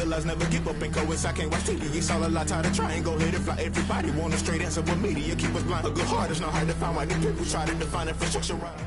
realize never give up and co-eds. I can't watch TV. It's all a lot. Tired of trying. Go ahead and fly. Everybody want a straight answer, but media keep us blind. A good heart is not hard to find. Why the people try to define infrastructure right?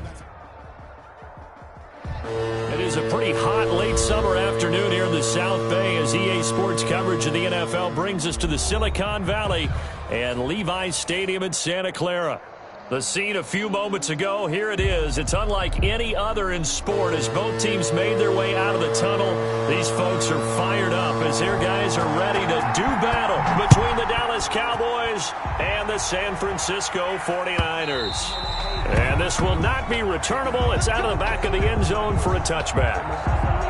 It is a pretty hot late summer afternoon here in the South Bay as EA Sports coverage of the NFL brings us to the Silicon Valley and Levi's Stadium in Santa Clara. The scene a few moments ago, here it is. It's unlike any other in sport as both teams made their way out of the tunnel. These folks are fired up as their guys are ready to do battle between the Dallas Cowboys and the San Francisco 49ers. And this will not be returnable. It's out of the back of the end zone for a touchback.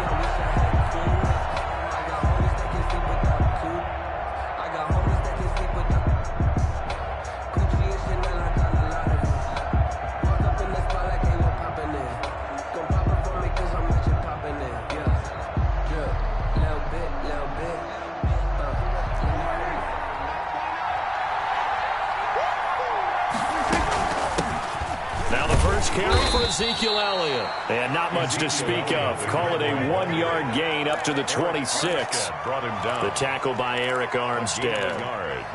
Carry for Ezekiel Elliott. And not much to speak of. Call it a 1-yard gain up to the 26. The tackle by Eric Armstead.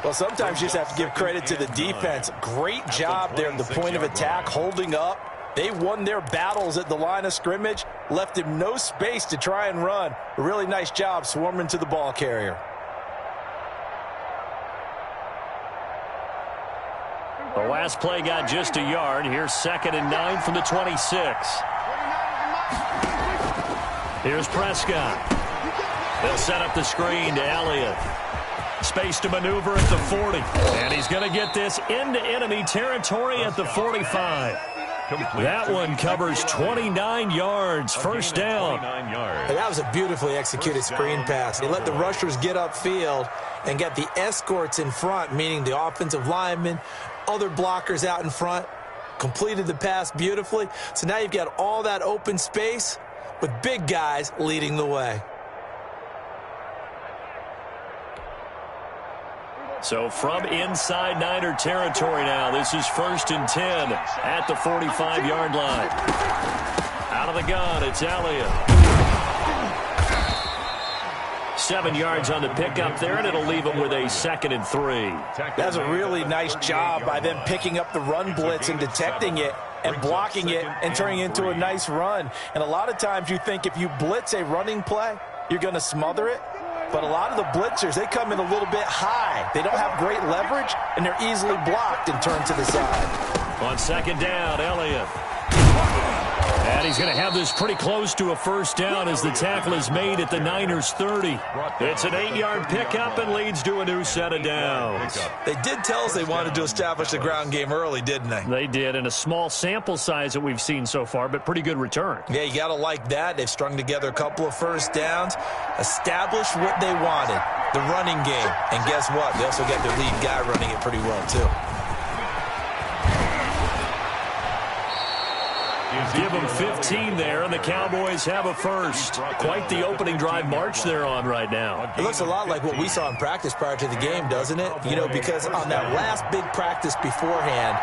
Well, sometimes you just have to give credit to the defense. Great job there at the point of attack, holding up. They won their battles at the line of scrimmage, left him no space to try and run. A really nice job swarming to the ball carrier. The last play got just a yard. Here's 2nd and 9 from the 26. Here's Prescott. They'll set up the screen to Elliott. Space to maneuver at the 40. And he's going to get this into enemy territory at the 45. That one covers 29 yards. First down. And that was a beautifully executed screen pass. He let the rushers get upfield and get the escorts in front, meaning the offensive linemen, other blockers out in front, completed the pass beautifully. So now you've got all that open space with big guys leading the way. So from inside Niner territory now, this is 1st and 10 at the 45-yard line. Out of the gun, it's Elliott. 7 yards on the pickup there, and it'll leave him with a 2nd and 3. That's a really nice job by them picking up the run blitz and detecting it and blocking it and turning it into a nice run. And a lot of times you think if you blitz a running play, you're going to smother it. But a lot of the blitzers, they come in a little bit high. They don't have great leverage, and they're easily blocked and turned to the side. On 2nd down, Elliott. And he's going to have this pretty close to a first down as the tackle is made at the Niners' 30. It's an 8-yard pickup and leads to a new set of downs. They did tell us they wanted to establish the ground game early, didn't they? They did, in a small sample size that we've seen so far, but pretty good return. Yeah, you got to like that. They've strung together a couple of first downs, established what they wanted, the running game. And guess what? They also got their lead guy running it pretty well, too. Give them 15 there, and the Cowboys have a first. Quite the opening drive march they're on right now. It looks a lot like what we saw in practice prior to the game, doesn't it? You know, because on that last big practice beforehand,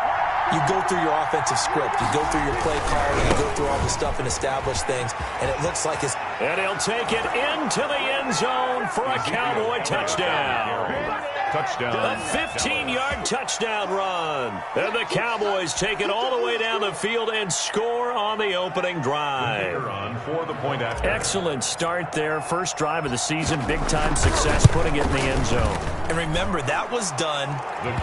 you go through your offensive script. You go through your play calling. You go through all the stuff and establish things, and it looks like it's... And he'll take it into the end zone for a Cowboy touchdown. Touchdown. A 15-yard touchdown run. And the Cowboys take it all the way down the field and score on the opening drive. Excellent start there. First drive of the season. Big-time success putting it in the end zone. And remember, that was done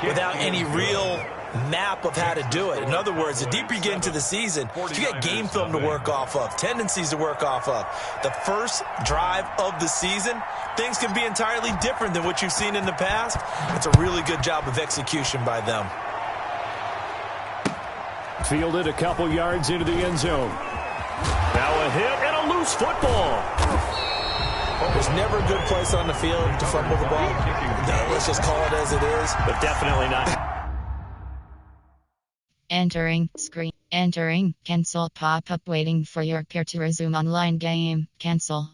without any real map of how to do it. In other words, the deeper you get into the season, you get game film to work off of, tendencies to work off of. The first drive of the season, things can be entirely different than what you've seen in the past. It's a really good job of execution by them. Fielded a couple yards into the end zone. Now a hit and a loose football. There's never a good place on the field to fumble the ball. No, let's just call it as it is. But definitely not. Entering screen. Entering cancel pop-up waiting for your peer to resume online game. Cancel.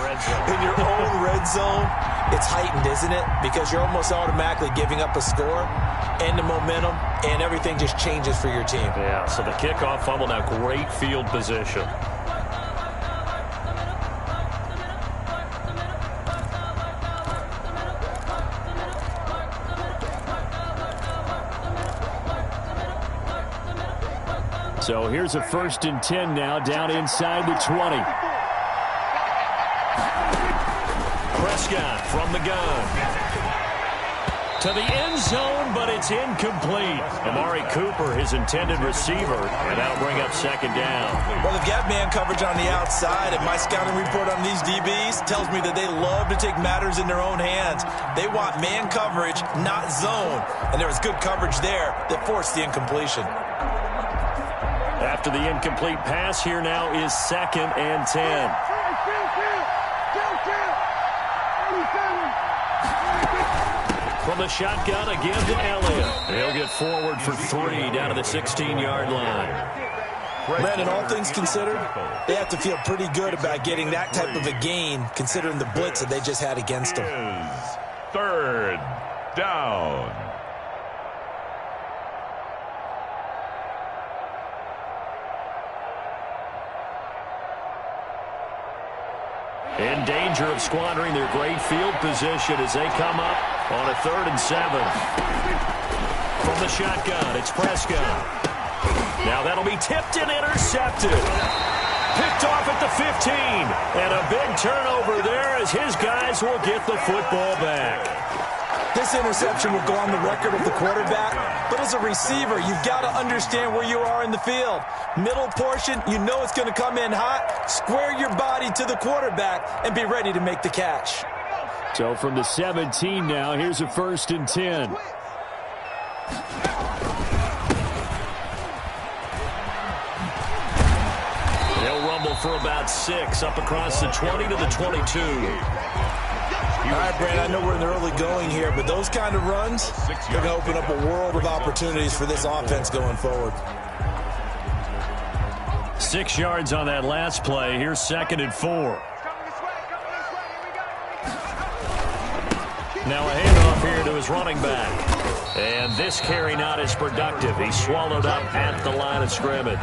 red zone. In your own red zone, it's heightened, isn't it? Because you're almost automatically giving up a score and the momentum, and everything just changes for your team. Yeah, so the kickoff fumble, now great field position. So here's a 1st and 10 now, down inside the 20. Prescott from the gun. To the end zone, but it's incomplete. Amari Cooper, his intended receiver, and that'll bring up 2nd down. Well, they've got man coverage on the outside, and my scouting report on these DBs tells me that they love to take matters in their own hands. They want man coverage, not zone, and there was good coverage there that forced the incompletion. After the incomplete pass, here now is 2nd and 10. From the shotgun again to Elliott. He'll get forward for 3 down to the 16-yard line. Brandon, all things considered, they have to feel pretty good about getting that type of a gain, considering the blitz that they just had against them. 3rd down. In danger of squandering their great field position as they come up on a 3rd and 7. From the shotgun, it's Prescott. Now that'll be tipped and intercepted. Picked off at the 15. And a big turnover there as his guys will get the football back. This interception will go on the record of the quarterback, but as a receiver, you've got to understand where you are in the field. Middle portion, you know it's going to come in hot. Square your body to the quarterback and be ready to make the catch. So from the 17 now, here's a 1st and 10. They'll rumble for about 6 up across the 20 to the 22. All right, Brand, I know we're in the early going here, but those kind of runs, they're going to open up a world of opportunities for this offense going forward. 6 yards on that last play. Here's 2nd and 4. Now a handoff here to his running back. And this carry not as productive. He's swallowed up at the line of scrimmage.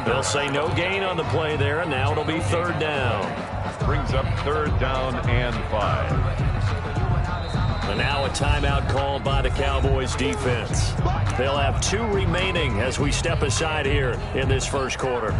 They'll say no gain on the play there, and now it'll be 3rd down. Brings up 3rd down and 5. And now a timeout called by the Cowboys defense. They'll have 2 remaining as we step aside here in this 1st quarter.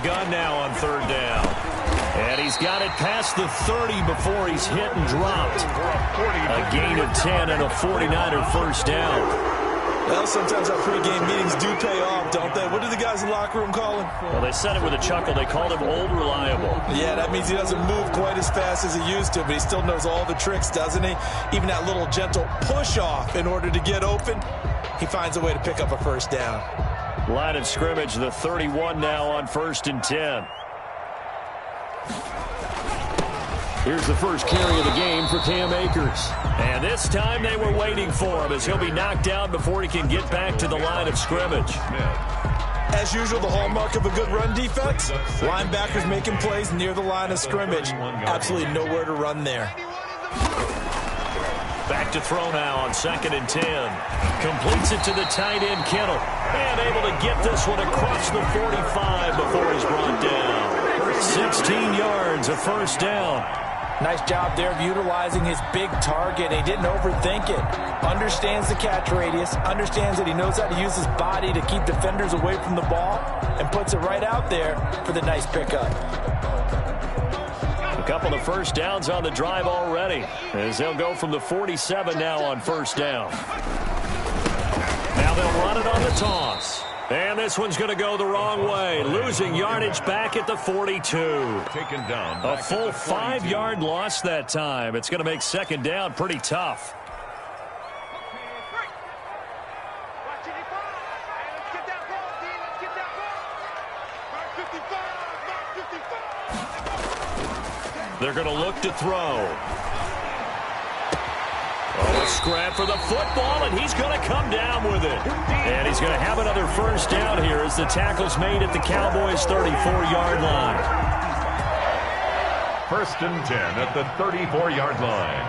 Gun now on 3rd down. And he's got it past the 30 before he's hit and dropped. A gain of 10 and a 49er 1st down. Well, sometimes our pregame meetings do pay off, don't they? What do the guys in the locker room call him? Well, they said it with a chuckle. They called him Old Reliable. Yeah, that means he doesn't move quite as fast as he used to, but he still knows all the tricks, doesn't he? Even that little gentle push-off in order to get open, he finds a way to pick up a 1st down. Line of scrimmage, the 31 now on 1st and 10. Here's the first carry of the game for Cam Akers. And this time they were waiting for him as he'll be knocked down before he can get back to the line of scrimmage. As usual, the hallmark of a good run defense, linebackers making plays near the line of scrimmage. Absolutely nowhere to run there. Back to throw now on 2nd and 10. Completes it to the tight end, Kittle. And able to get this one across the 45 before he's brought down. 16 yards, a 1st down. Nice job there of utilizing his big target. He didn't overthink it. Understands the catch radius. Understands that he knows how to use his body to keep defenders away from the ball. And puts it right out there for the nice pickup. A couple of 1st downs on the drive already, as they'll go from the 47 now on 1st down. Now they'll run it on the toss. And this one's going to go the wrong way, losing yardage back at the 42. Taken down. A full 5-yard loss that time. It's going to make 2nd down pretty tough. They're going to look to throw. Oh, a scrap for the football, and he's going to come down with it. And he's going to have another first down here as the tackle's made at the Cowboys' 34-yard line. First and 10 at the 34-yard line.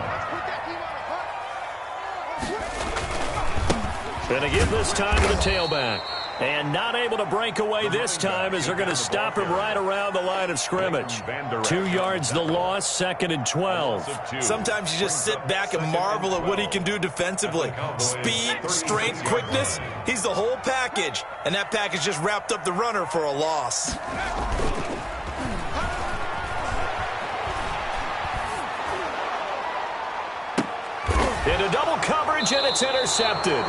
Going to give this time to the tailback. And not able to break away this time as they're going to stop him right around the line of scrimmage. 2 yards the loss, 2nd and 12. Sometimes you just sit back and marvel at what he can do defensively. Speed, strength, quickness, he's the whole package. And that package just wrapped up the runner for a loss. Into double coverage, and it's intercepted.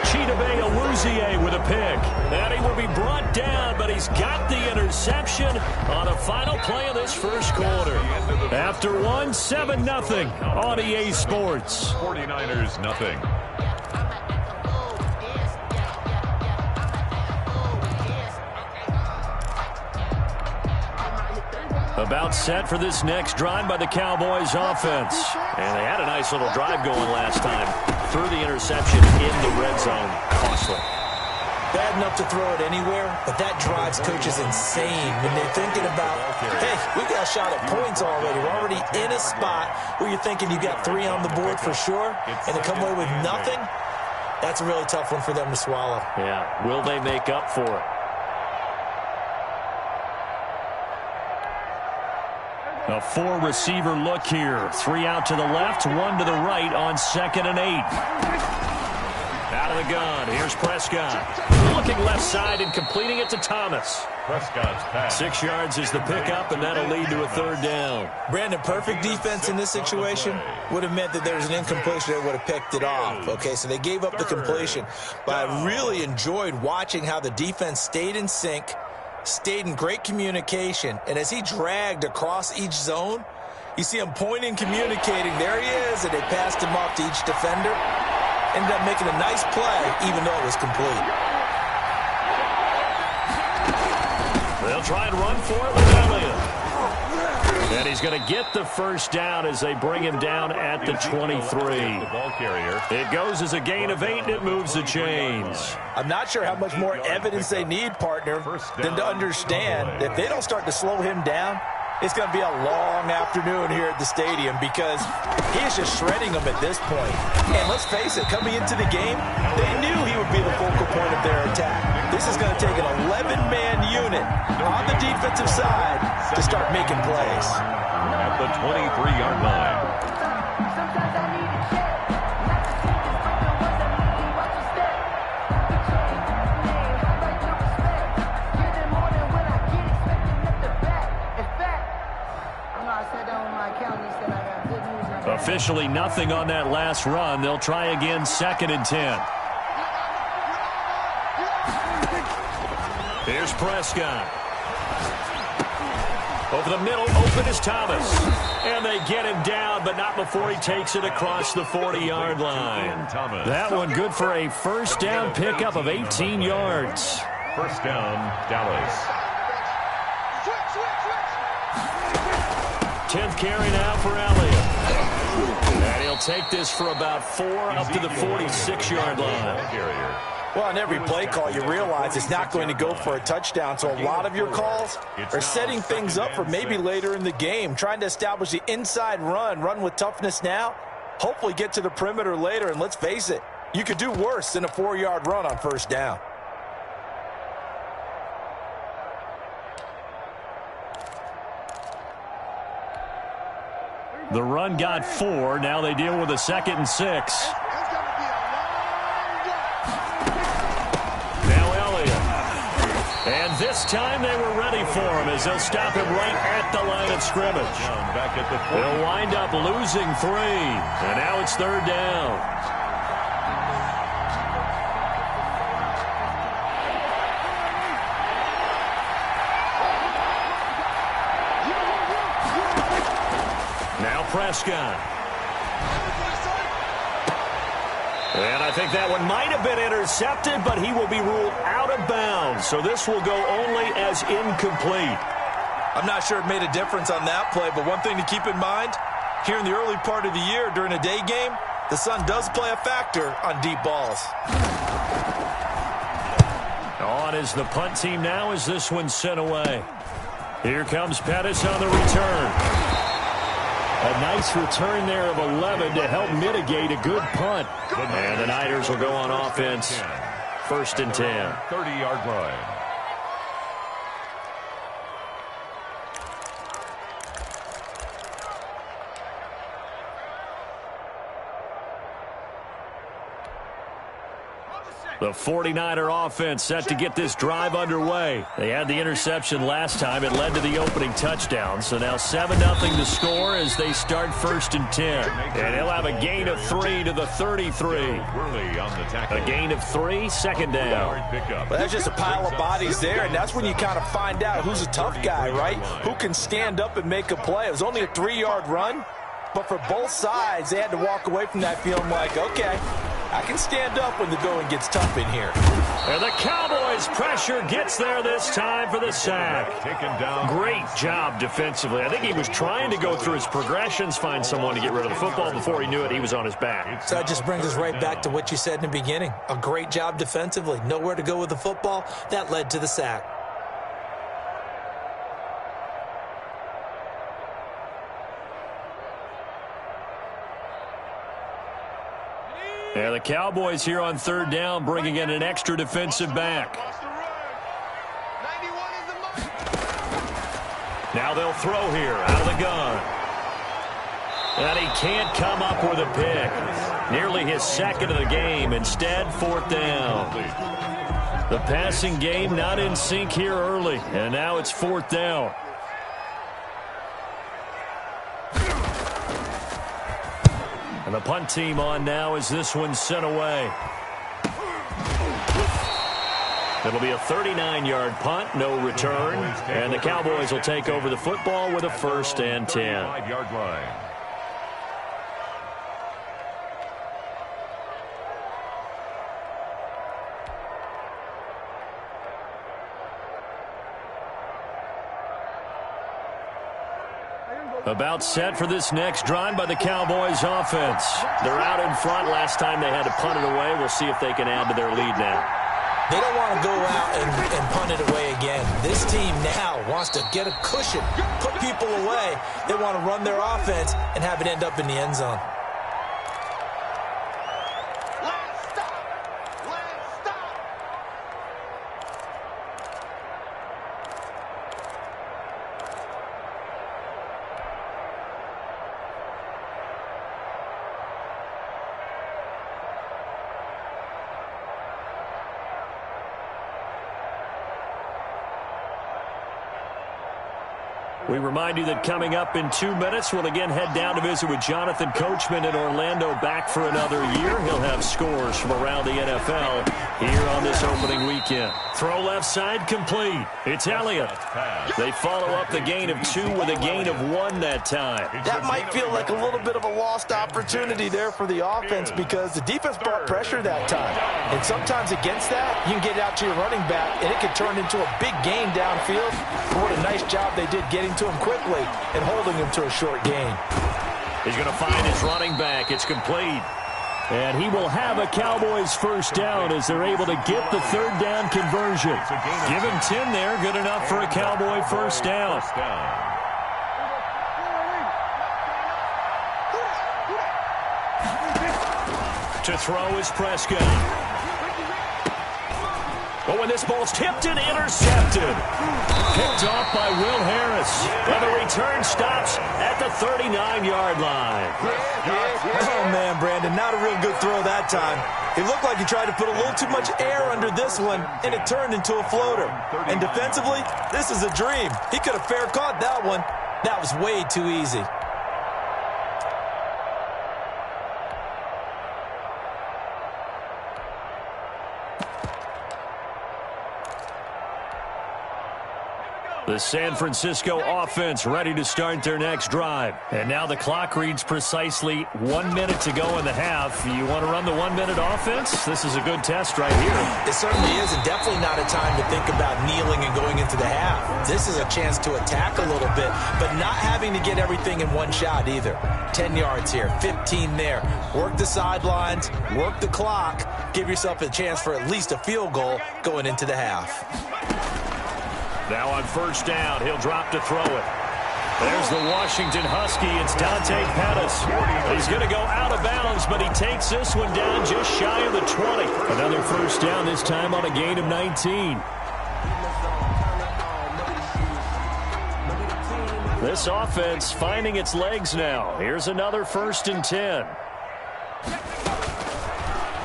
Chidobe Awuzie with a pick. And he will be brought down, but he's got the interception on the final play of this first quarter. After one, 7-0 on EA Sports. 49ers nothing. About set for this next drive by the Cowboys offense. And they had a nice little drive going last time. Threw the interception in the red zone. Costly. Bad enough to throw it anywhere, but that drives coaches insane when they're thinking about, hey, we got a shot at points already. We're already in a spot where you're thinking you got 3 on the board for sure, and to come away with nothing, that's a really tough one for them to swallow. Yeah, will they make up for it? A 4-receiver look here. 3 out to the left, 1 to the right on 2nd and 8. Out of the gun, here's Prescott. Looking left side and completing it to Thomas. Prescott's pass. 6 yards is the pickup, and that'll lead to a 3rd down. Brandon, perfect defense in this situation would have meant that there was an incompletion. They would have picked it off. Okay, so they gave up the completion. But I really enjoyed watching how the defense stayed in sync, stayed in great communication, and as he dragged across each zone, you see him pointing, communicating. There he is, and they passed him off to each defender. Ended up making a nice play, even though it was complete. They'll try and run for it with Elliott. And he's going to get the first down as they bring him down at the 23. The ball carrier. It goes as a gain of 8, and it moves the chains. I'm not sure how much more evidence they need, partner, than to understand that if they don't start to slow him down, it's going to be a long afternoon here at the stadium because he is just shredding them at this point. And let's face it, coming into the game, they knew he would be the focal point of their attack. This is going to take an 11-man unit on the defensive side to start making plays. At the 23-yard line. Officially nothing on that last run. They'll try again, 2nd and 10. Here's Prescott. Over the middle, open is Thomas. And they get him down, but not before he takes it across the 40-yard line. That one good for a first down pickup of 18 yards. First down, Dallas. 10th carry now for Elliott. And he'll take this for about 4 up to the 46-yard line. Well, on every play call, you realize it's not going to go for a touchdown, so a lot of your calls are setting things up for maybe later in the game, trying to establish the inside run with toughness now, hopefully get to the perimeter later, and let's face it, you could do worse than a 4-yard run on first down. The run got 4. Now they deal with a 2nd and 6. Now Elliott. And this time they were ready for him as they'll stop him right at the line of scrimmage. Back at the 40. They'll wind up losing 3. And now it's 3rd down. Prescott. And I think that one might have been intercepted, but he will be ruled out of bounds. So this will go only as incomplete. I'm not sure it made a difference on that play, but one thing to keep in mind, here in the early part of the year during a day game, the sun does play a factor on deep balls. On is the punt team now as this one's sent away. Here comes Pettis on the return. A nice return there of 11 to help mitigate a good punt. And the Niners will go on offense. 1st and 10. 30-yard line. The 49er offense set to get this drive underway. They had the interception last time. It led to the opening touchdown. So now 7-0 to score as they start 1st and 10. And he'll have a gain of 3 to the 33. A gain of 3, 2nd down. Well, that's just a pile of bodies there, and that's when you kind of find out who's a tough guy, right? Who can stand up and make a play. It was only a 3-yard run, but for both sides, they had to walk away from that feeling like, okay, I can stand up when the going gets tough in here. And the Cowboys' pressure gets there this time for the sack. Great job defensively. I think he was trying to go through his progressions, find someone to get rid of the football. Before he knew it, he was on his back. So that just brings us right back to what you said in the beginning. A great job defensively. Nowhere to go with the football. That led to the sack. And the Cowboys here on 3rd down, bringing in an extra defensive back. Now they'll throw here out of the gun. And he can't come up with a pick. Nearly his 2nd of the game. Instead, 4th down. The passing game not in sync here early. And now it's 4th down. And the punt team on now as this one's sent away. It'll be a 39-yard punt, no return. And the Cowboys will take over the football with a 1st and 10. 5-yard line. About set for this next drive by the Cowboys offense. They're out in front. Last time they had to punt it away. We'll see if they can add to their lead now. They don't want to go out and punt it away again. This team now wants to get a cushion, put people away. They want to run their offense and have it end up in the end zone. We remind you that coming up in 2 minutes, we'll again head down to visit with Jonathan Coachman in Orlando, back for another year. He'll have scores from around the NFL here on this opening weekend. Throw left side complete. It's Elliott. They follow up the gain of 2 with a gain of 1 that time. That might feel like a little bit of a lost opportunity there for the offense because the defense brought pressure that time. And sometimes against that, you can get out to your running back, and it can turn into a big gain downfield. What a nice job they did getting to him quickly and holding him to a short gain. He's going to find his running back. It's complete. And he will have a Cowboys 1st down as they're able to get the 3rd down conversion. Give him 10 there. Good enough for a Cowboy 1st down. To throw is Prescott. But when this ball's tipped and intercepted. Picked off by Will Harris. And the return stops at the 39-yard line. Oh, man, Brandon, not a real good throw that time. It looked like he tried to put a little too much air under this one, and it turned into a floater. And defensively, this is a dream. He could have fair caught that one. That was way too easy. The San Francisco offense ready to start their next drive. And now the clock reads precisely 1 minute to go in the half. You want to run the 1 minute offense? This is a good test right here. It certainly is, and definitely not a time to think about kneeling and going into the half. This is a chance to attack a little bit, but not having to get everything in one shot either. 10 yards here, 15 there. Work the sidelines, work the clock, give yourself a chance for at least a field goal going into the half. Now on first down, he'll drop to throw it. There's the Washington Husky. It's Dante Pettis. He's going to go out of bounds, but he takes this one down just shy of the 20. Another first down, this time on a gain of 19. This offense finding its legs now. Here's another 1st and 10.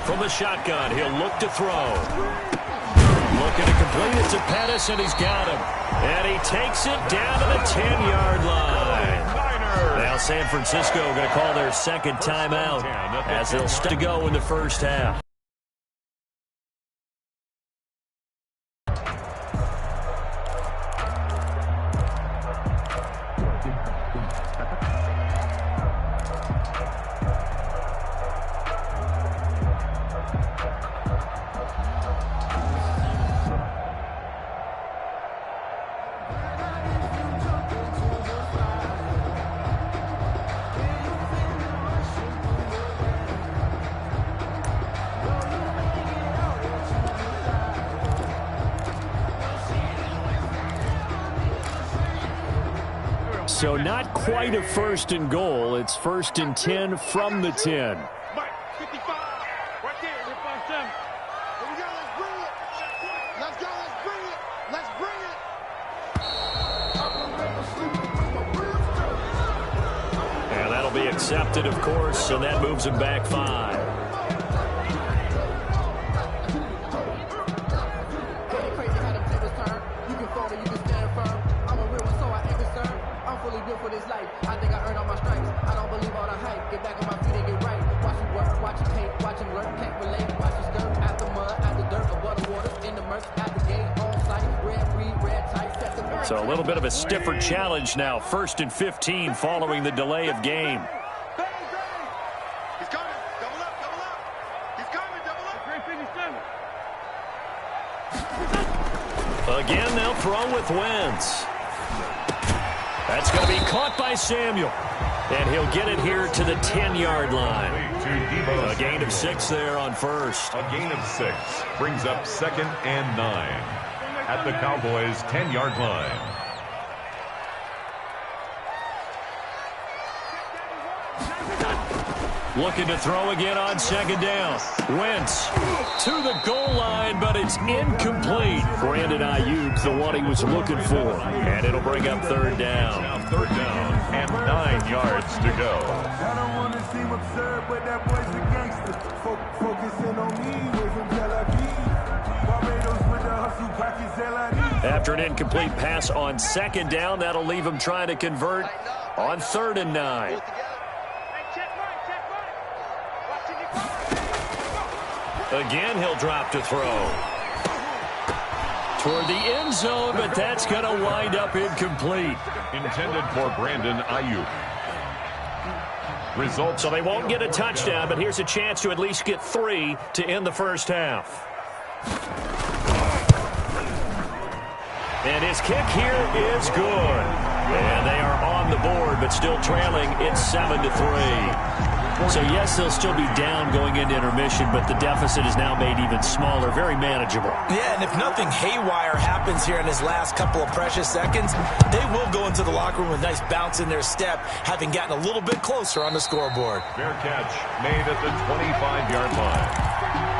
From the shotgun, he'll look to throw. Looking to complete it to Pettis, and he's got him. And he takes it down to the 10-yard line. Now San Francisco going to call their second timeout as they'll start to go in the first half. So not quite a 1st and goal. It's 1st and 10 from the 10. And that'll be accepted, of course, and that moves him back 5. For this life, I think I earned all my stripes. I don't believe all the hype. Get back on my feet and get right. Watch him work, watch him paint, watch him work, can't relate. Watch his dirt at the mud, at the dirt, above the waters, in the murk, at the gate, on site, red, green, red, tight, set the. So a little bit of a stiffer challenge now. 1st and 15 following the delay of game. He's coming, double up, double up. He's coming, double up. Again, they'll throw with Wentz. That's going to be caught by Samuel. And he'll get it here to the 10-yard line. A gain of 6 there on first. A gain of 6 brings up 2nd and 9 at the Cowboys' 10-yard line. Looking to throw again on 2nd down. Wentz to the goal line, but it's incomplete. Brandon Ayuk, the one he was looking for. And it'll bring up 3rd down. Now 3rd down and 9 yards to go. I don't want to seem absurd, but that boy's a gangster. Focusing on me, way from Tel Aviv. Barbados with the hustle, pockets LID. After an incomplete pass on 2nd down, that'll leave him trying to convert on 3rd and 9. Again, he'll drop to throw. Toward the end zone, but that's going to wind up incomplete. Intended for Brandon Ayuk. Results. So they won't get a touchdown, but here's a chance to at least get 3 to end the first half. And his kick here is good. And they are on the board, but still trailing. It's 7-3. So, yes, they'll still be down going into intermission, but the deficit is now made even smaller, very manageable. Yeah, and if nothing haywire happens here in his last couple of precious seconds, they will go into the locker room with a nice bounce in their step, having gotten a little bit closer on the scoreboard. Fair catch made at the 25-yard line.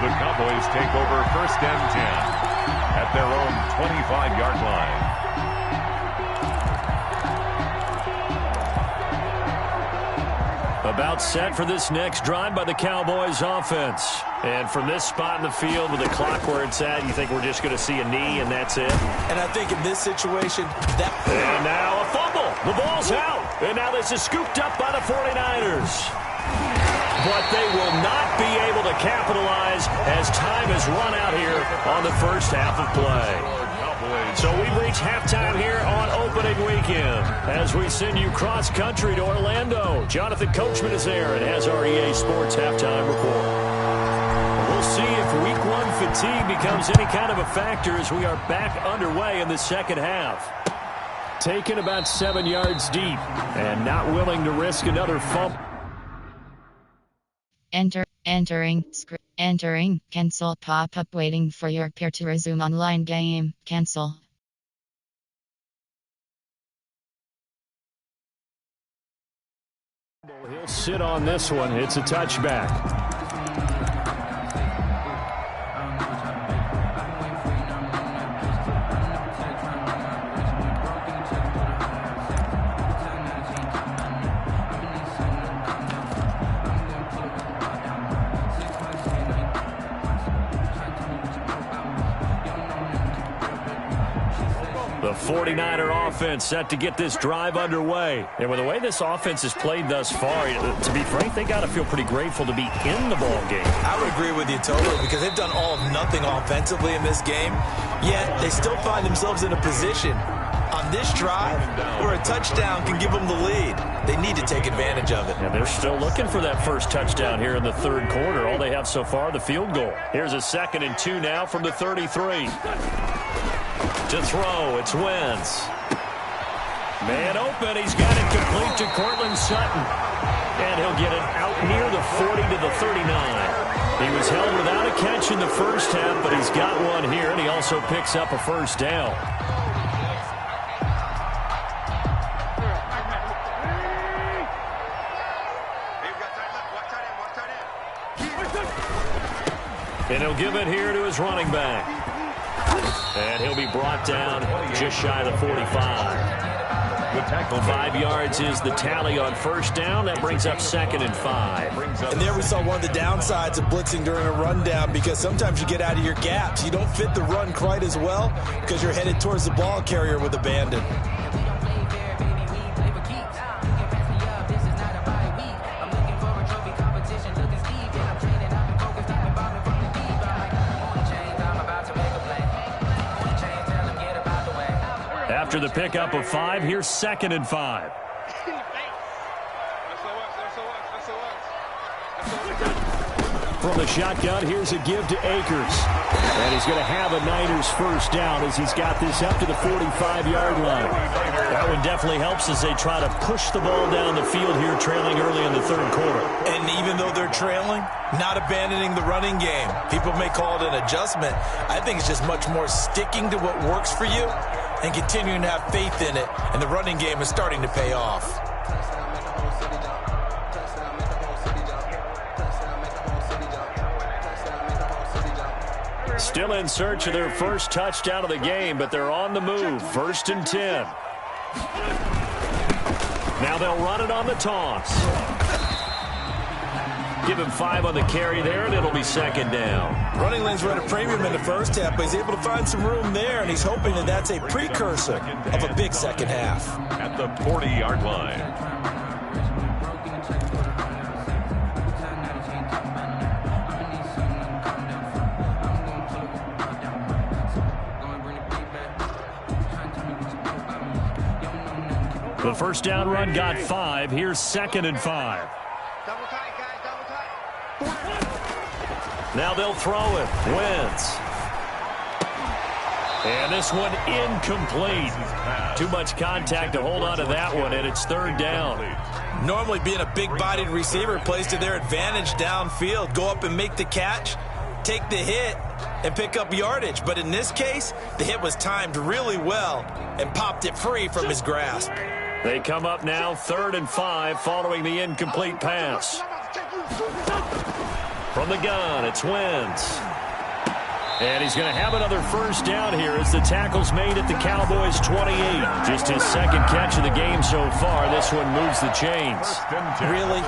The Cowboys take over 1st and 10 at their own 25-yard line. About set for this next drive by the Cowboys offense. And from this spot in the field with the clock where it's at, you think we're just going to see a knee and that's it? And I think in this situation, that... And now a fumble. The ball's out. And now this is scooped up by the 49ers. But they will not be able to capitalize as time has run out here on the first half of play. So we've reached halftime here on opening weekend as we send you cross-country to Orlando. Jonathan Coachman is there and has our EA Sports halftime report. We'll see if Week 1 fatigue becomes any kind of a factor as we are back underway in the second half. Taken about 7 yards deep and not willing to risk another fumble. Entering, cancel pop-up waiting for your peer to resume online game, cancel. He'll sit on this one, it's a touchback. The 49er offense set to get this drive underway. And with the way this offense has played thus far, to be frank, they got to feel pretty grateful to be in the ball game. I would agree with you totally because they've done all of nothing offensively in this game, yet they still find themselves in a position on this drive where a touchdown can give them the lead. They need to take advantage of it. And they're still looking for that first touchdown here in the third quarter. All they have so far, the field goal. Here's a 2nd and 2 now from the 33. To throw, it's Wentz. Man open, he's got it complete to Cortland Sutton. And he'll get it out near the 40 to the 39. He was held without a catch in the first half, but he's got one here, and he also picks up a first down. And he'll give it here to his running back. And he'll be brought down just shy of the 45. 5 yards is the tally on first down. That brings up 2nd and 5. And there we saw one of the downsides of blitzing during a rundown because sometimes you get out of your gaps. You don't fit the run quite as well because you're headed towards the ball carrier with abandon. After the pickup of 5, here's 2nd and 5. From the shotgun, here's a give to Akers. And he's going to have a Niners first down as he's got this up to the 45-yard line. That one definitely helps as they try to push the ball down the field here, trailing early in the third quarter. And even though they're trailing, not abandoning the running game. People may call it an adjustment. I think it's just much more sticking to what works for you and continuing to have faith in it, and the running game is starting to pay off. Still in search of their first touchdown of the game, but they're on the move. 1st and 10. Now they'll run it on the toss. Give him 5 on the carry there, and it'll be 2nd down. Running lanes were at a premium in the first half, but he's able to find some room there, and he's hoping that that's a precursor of a big second half. At the 40-yard line. The first down run got 5. Here's 2nd and 5. Double tight, guys, double tight. Now they'll throw it. Wentz. And this one incomplete. Too much contact to hold on to that one, and it's 3rd down. Normally being a big-bodied receiver plays to their advantage downfield. Go up and make the catch, take the hit, and pick up yardage. But in this case, the hit was timed really well and popped it free from his grasp. They come up now 3rd and 5 following the incomplete pass. From the gun, it's Wentz. And he's going to have another first down here as the tackle's made at the Cowboys' 28. Just his 2nd catch of the game so far. This one moves the chains. Really?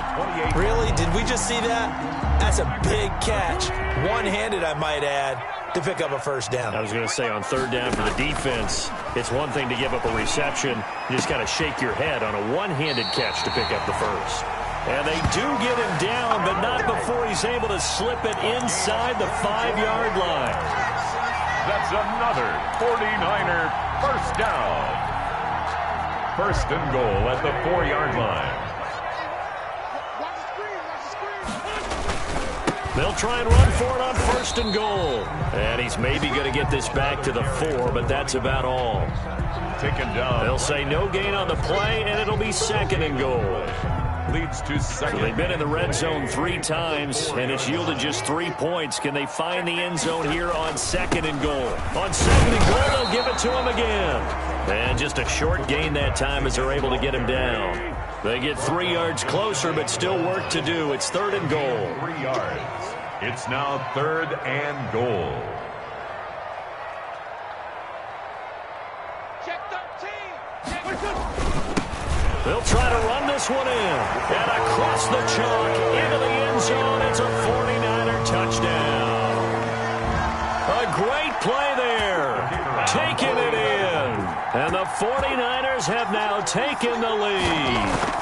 Really? Did we just see that? That's a big catch. One-handed, I might add, to pick up a first down. I was going to say on 3rd down for the defense, it's one thing to give up a reception. You just got to shake your head on a one-handed catch to pick up the first. And they do get him down, but not before he's able to slip it inside the 5-yard line. That's another 49er first down. First and goal at the 4-yard line. They'll try and run for it on first and goal. And he's maybe going to get this back to the 4, but that's about all. Taken down. They'll say no gain on the play, and it'll be second and goal. Leads to second. So they've been in the red zone 3 times, and it's yielded just 3 points. Can they find the end zone here on second and goal? On second and goal, they'll give it to him again. And just a short gain that time as they're able to get him down. They get 3 yards closer, but still work to do. It's third and goal. 3 yards. It's now third and goal. Check 13. They'll try to run this one in. And across the chalk into the end zone. It's a 49er touchdown. A great play there. Taking it in. And the 49ers have now taken the lead.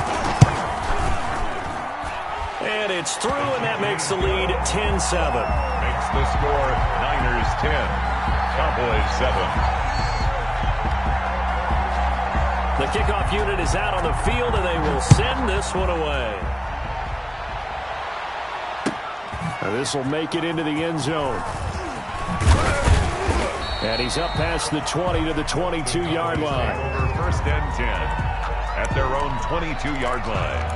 And it's through, and that makes the lead 10-7. Makes the score Niners 10, Cowboys 7. The kickoff unit is out on the field, and they will send this one away. And this will make it into the end zone. And he's up past the 20 to the 22-yard line. Over first and 10 at their own 22-yard line.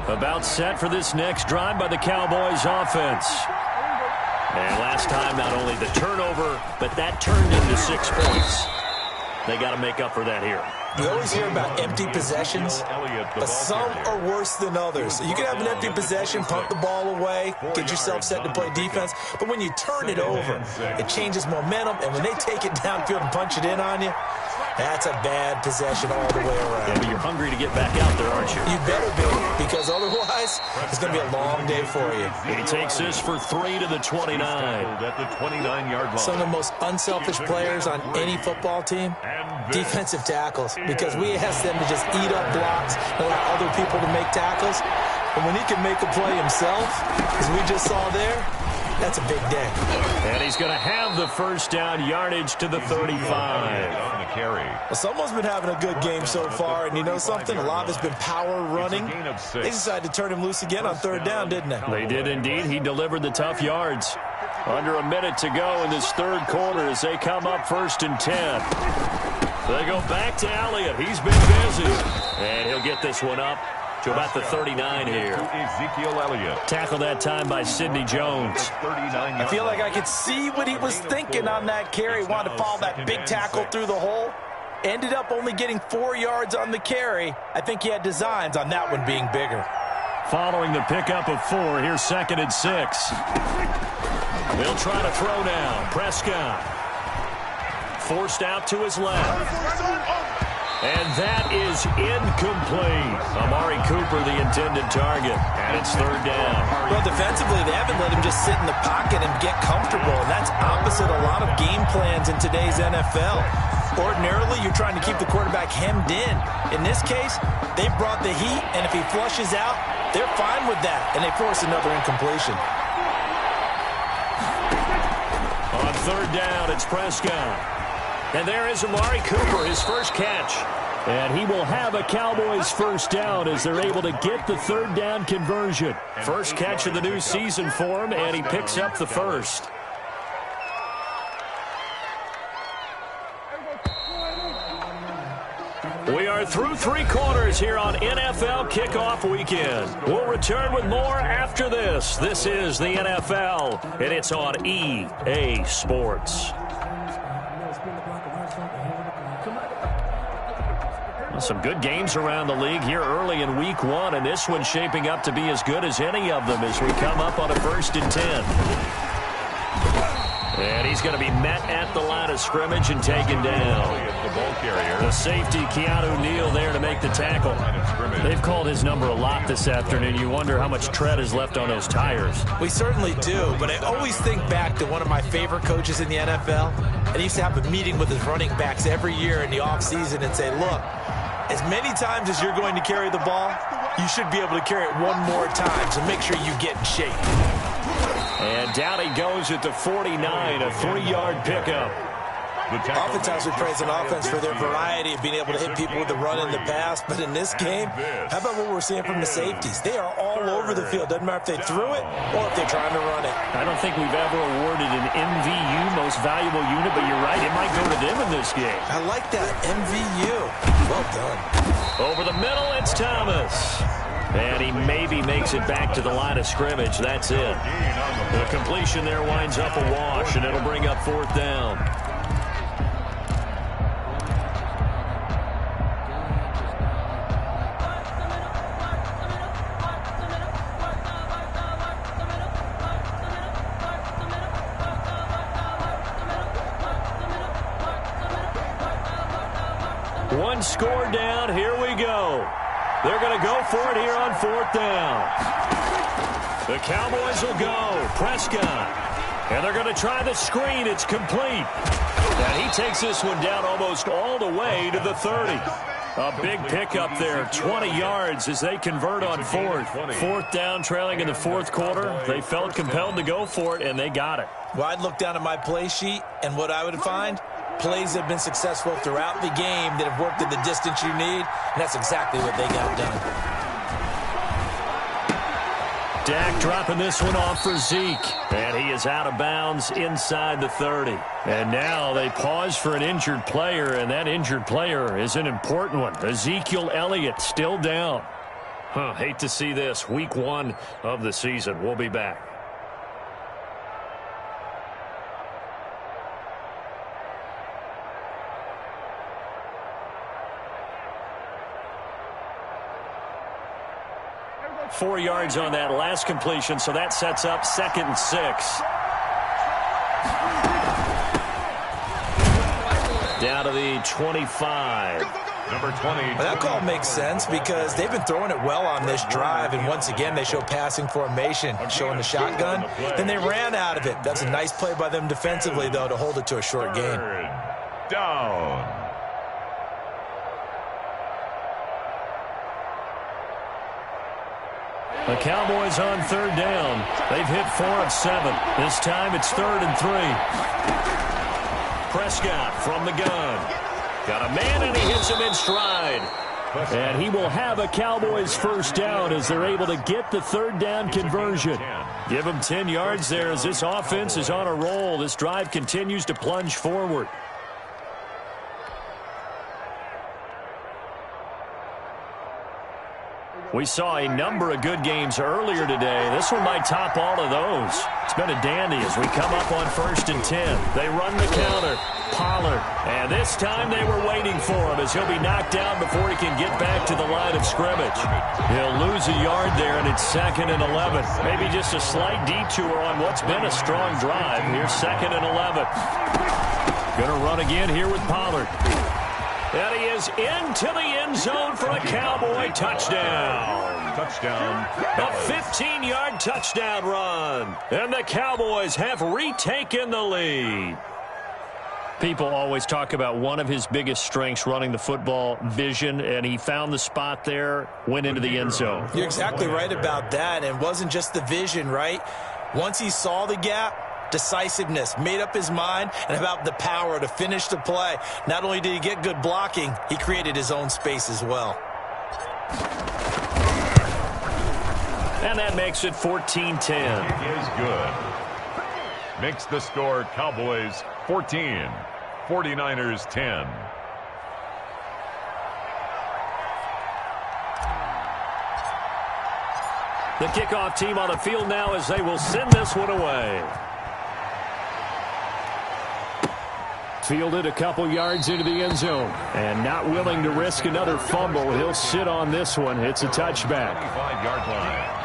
About set for this next drive by the Cowboys offense. And last time, not only the turnover, but that turned into 6 points. They got to make up for that here. You always hear about empty possessions, but some are worse than others. You can have an empty possession, pump the ball away, get yourself set to play defense, but when you turn it over, it changes momentum, and when they take it downfield and punch it in on you, that's a bad possession all the way around. Yeah, but you're hungry to get back out there, aren't you? You better be, because otherwise, it's going to be a long day for you. He takes this for 3 to the 29. At the 29-yard line. Some of the most unselfish players on any football team, defensive tackles, because we ask them to just eat up blocks and allow other people to make tackles. And when he can make a play himself, as we just saw there, that's a big day. And he's going to have the first down, yardage to the 35. On the carry. Well, someone's been having a good game so far, and you know something? A lot of it's been power running. They decided to turn him loose again on third down, didn't they? They did indeed. He delivered the tough yards. Under a minute to go in this third quarter as they come up first and 10. They go back to Elliott. He's been busy. And he'll get this one up to about the 39 here. Ezekiel Elliott. Tackled that time by Sidney Jones. I feel like I could see what he was thinking on that carry. Wanted to follow that big tackle through the hole. Ended up only getting 4 yards on the carry. I think he had designs on that one being bigger. Following the pickup of 4, here's second and 6. They'll try to throw now. Prescott. Forced out to his left. And that is incomplete. Amari Cooper, the intended target. And it's third down. Well, defensively, they haven't let him just sit in the pocket and get comfortable. And that's opposite a lot of game plans in today's NFL. Ordinarily, you're trying to keep the quarterback hemmed in. In this case, they brought the heat, and if he flushes out, they're fine with that. And they force another incompletion. On third down, it's Prescott. And there is Amari Cooper, his first catch. And he will have a Cowboys first down as they're able to get the third down conversion. First catch of the new season for him, and he picks up the first. We are through 3 quarters here on NFL Kickoff Weekend. We'll return with more after this. This is the NFL, and it's on EA Sports. Some good games around the league here early in week 1, and this one's shaping up to be as good as any of them as we come up on a first and 10. And he's going to be met at the line of scrimmage and taken down. The ball carrier. The safety, Keanu Neal, there to make the tackle. They've called his number a lot this afternoon. You wonder how much tread is left on those tires. We certainly do, but I always think back to one of my favorite coaches in the NFL. And he used to have a meeting with his running backs every year in the offseason and say, look, as many times as you're going to carry the ball, you should be able to carry it one more time, so make sure you get in shape. And down he goes at the 49, a 3-yard pickup. Oftentimes we praise an offense for their variety of being able to hit people with the run and the pass, but in this game, how about what we're seeing from the safeties? They are all over the field. Doesn't matter if they threw it or if they're trying to run it. I don't think we've ever awarded an MVU, most valuable unit, but you're right, it might go to them in this game. I like that, MVU. Well done. Over the middle, it's Thomas. And he maybe makes it back to the line of scrimmage. That's it. The completion there winds up a wash, and it'll bring up 4th down. One score down. Here we go. They're going to go for it here on 4th down. The Cowboys will go. Prescott. And they're going to try the screen. It's complete. And he takes this one down almost all the way to the 30. A big pickup there. 20 yards as they convert on 4th. 4th down, trailing in the 4th quarter. They felt compelled to go for it, and they got it. Well, I'd look down at my play sheet, and what I would find, plays have been successful throughout the game that have worked at the distance you need, and that's exactly what they got done. Dak dropping this one off for Zeke, and he is out of bounds inside the 30. And now they pause for an injured player, and that injured player is an important one. Ezekiel Elliott still down. Hate to see this. Week 1 of the season. We'll be back. Four yards on that last completion, so that sets up 2nd and 6. Down to the 25. Number 20. Well, that call makes sense because they've been throwing it well on this drive, and once again they show passing formation, showing the shotgun. Then they ran out of it. That's a nice play by them defensively, though, to hold it to a short game. Down. The Cowboys on 3rd down. They've hit 4 of 7. This time it's 3rd and 3. Prescott from the gun. Got a man, and he hits him in stride. And he will have a Cowboys 1st down as they're able to get the 3rd down conversion. Give him 10 yards there as this offense is on a roll. This drive continues to plunge forward. We saw a number of good games earlier today. This one might top all of those. It's been a dandy as we come up on 1st and 10. They run the counter. Pollard. And this time they were waiting for him as he'll be knocked down before he can get back to the line of scrimmage. He'll lose a yard there, and it's 2nd and 11. Maybe just a slight detour on what's been a strong drive. Here's 2nd and 11. Going to run again here with Pollard. And he is into the end zone for a Cowboy touchdown. Touchdown. A 15-yard touchdown run. And the Cowboys have retaken the lead. People always talk about one of his biggest strengths running the football, vision, and he found the spot there, went into the end zone. You're exactly right about that. And it wasn't just the vision, right? Once he saw the gap, decisiveness, made up his mind, and about the power to finish the play. Not only did he get good blocking, he created his own space as well. And that makes it 14-10. It is good. Makes the score Cowboys 14, 49ers 10. The kickoff team on the field now as they will send this one away. Fielded a couple yards into the end zone. And not willing to risk another fumble. He'll sit on this one. It's a touchback. 25-yard line.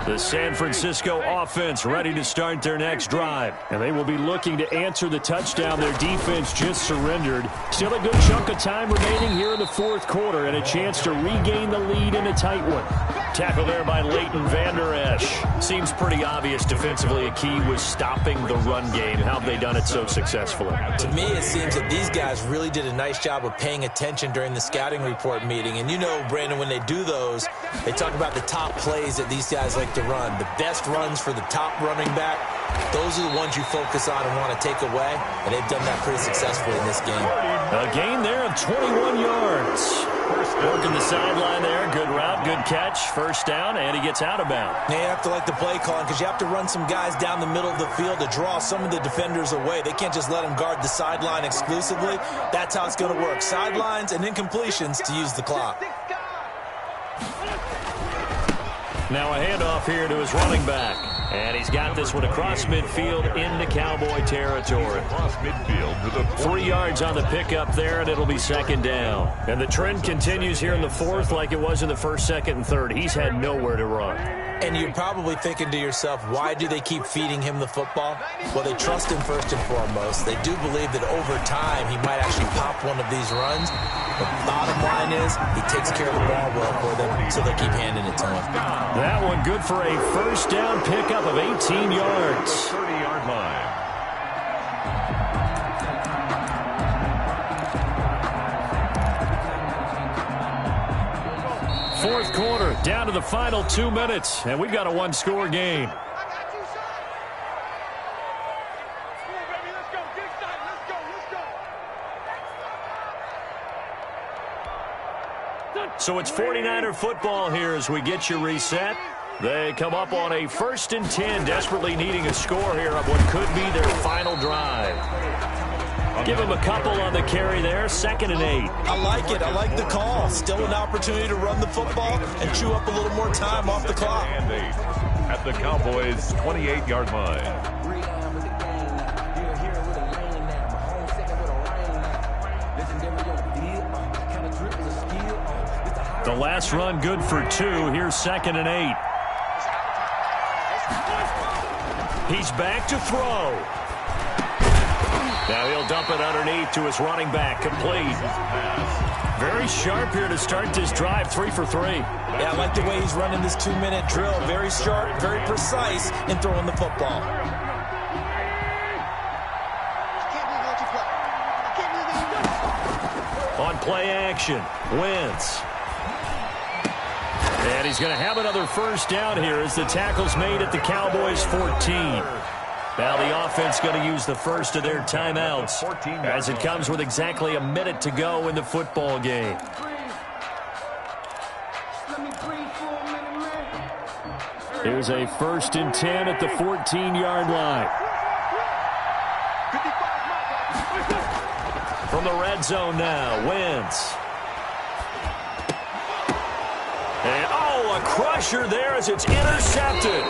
The San Francisco offense ready to start their next drive. And they will be looking to answer the touchdown their defense just surrendered. Still a good chunk of time remaining here in the fourth quarter and a chance to regain the lead in a tight one. Tackle there by Leighton Vander Esch. Seems pretty obvious defensively a key was stopping the run game. How have they done it so successfully? To me, it seems that these guys really did a nice job of paying attention during the scouting report meeting. And you know, Brandon, when they do those, they talk about the top plays that these guys like to run. The best runs for the top running back, those are the ones you focus on and want to take away. And they've done that pretty successfully in this game. A gain there of 21 yards. Working the sideline there. Good route, good catch. First down, and he gets out of bounds. You have to like the play calling because you have to run some guys down the middle of the field to draw some of the defenders away. They can't just let them guard the sideline exclusively. That's how it's going to work. Sidelines and incompletions to use the clock. Now a handoff here to his running back. And he's got this one across midfield into Cowboy territory. Across midfield to the 3 yards on the pickup there, and it'll be second down. And the trend continues here in the fourth like it was in the first, second, and third. He's had nowhere to run. And you're probably thinking to yourself, why do they keep feeding him the football? Well, they trust him first and foremost. They do believe that over time he might actually pop one of these runs. The bottom line is he takes care of the ball well for them, so they'll keep handing it to him. That one good for a first down pickup of 18 yards. 30-yard line. Fourth quarter, down to the final 2 minutes, and we've got a one-score game. So it's 49er football here as we get you reset. They come up on a 1st and 10, desperately needing a score here on what could be their final drive. Give them a couple on the carry there, 2nd and 8. I like it. I like the call. Still an opportunity to run the football and chew up a little more time off the clock. And 8 at the Cowboys' 28-yard line. The last run good for 2. Here's 2nd and 8. He's back to throw. Now he'll dump it underneath to his running back. Complete. Very sharp here to start this drive. 3 for 3. Yeah, I like the way he's running this 2-minute drill. Very sharp, very precise in throwing the football. On play action, Wentz. And he's going to have another first down here as the tackle's made at the Cowboys' 14. Now the offense going to use the first of their timeouts as it comes with exactly a minute to go in the football game. Here's a 1st and 10 at the 14-yard line. From the red zone now, Wentz. And, a crusher there as it's intercepted.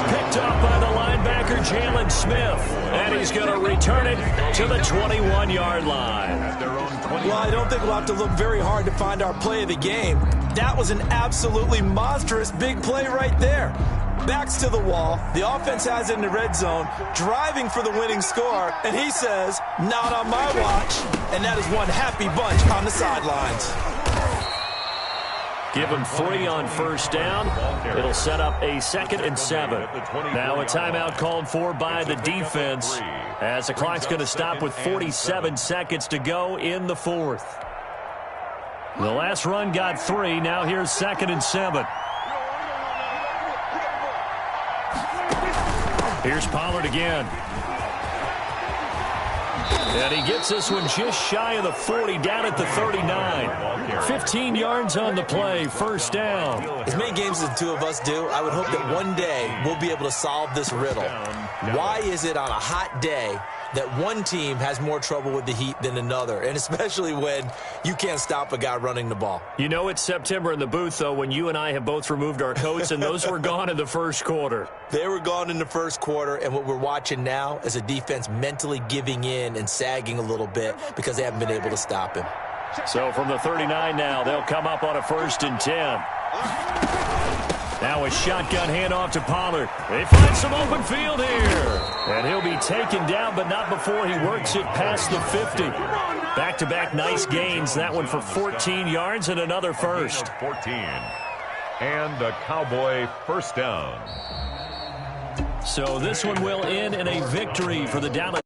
Picked up by the linebacker, Jalen Smith. And he's going to return it to the 21-yard line. Well, I don't think we'll have to look very hard to find our play of the game. That was an absolutely monstrous big play right there. Backs to the wall. The offense has it in the red zone, driving for the winning score. And he says, not on my watch. And that is one happy bunch on the sidelines. Give him 3 on first down. It'll set up a 2nd and 7. Now a timeout called for by the defense as the clock's going to stop with 47 seconds to go in the fourth. The last run got 3. Now here's 2nd and 7. Here's Pollard again. And he gets this one just shy of the 40, down at the 39. 15 yards on the play, first down. As many games as the two of us do, I would hope that one day we'll be able to solve this riddle. Why is it on a hot day that one team has more trouble with the heat than another, and especially when you can't stop a guy running the ball? You know it's September in the booth, though, when you and I have both removed our coats, and those were gone in the first quarter. They were gone in the first quarter, and what we're watching now is a defense mentally giving in and sagging a little bit because they haven't been able to stop him. So from the 39 now, they'll come up on a 1st and 10. Now a shotgun handoff to Pollard. They find some open field here. And he'll be taken down, but not before he works it past the 50. Back-to-back nice gains. That one for 14 yards and another first. 14. And a Cowboy first down. So this one will end in a victory for the Dallas.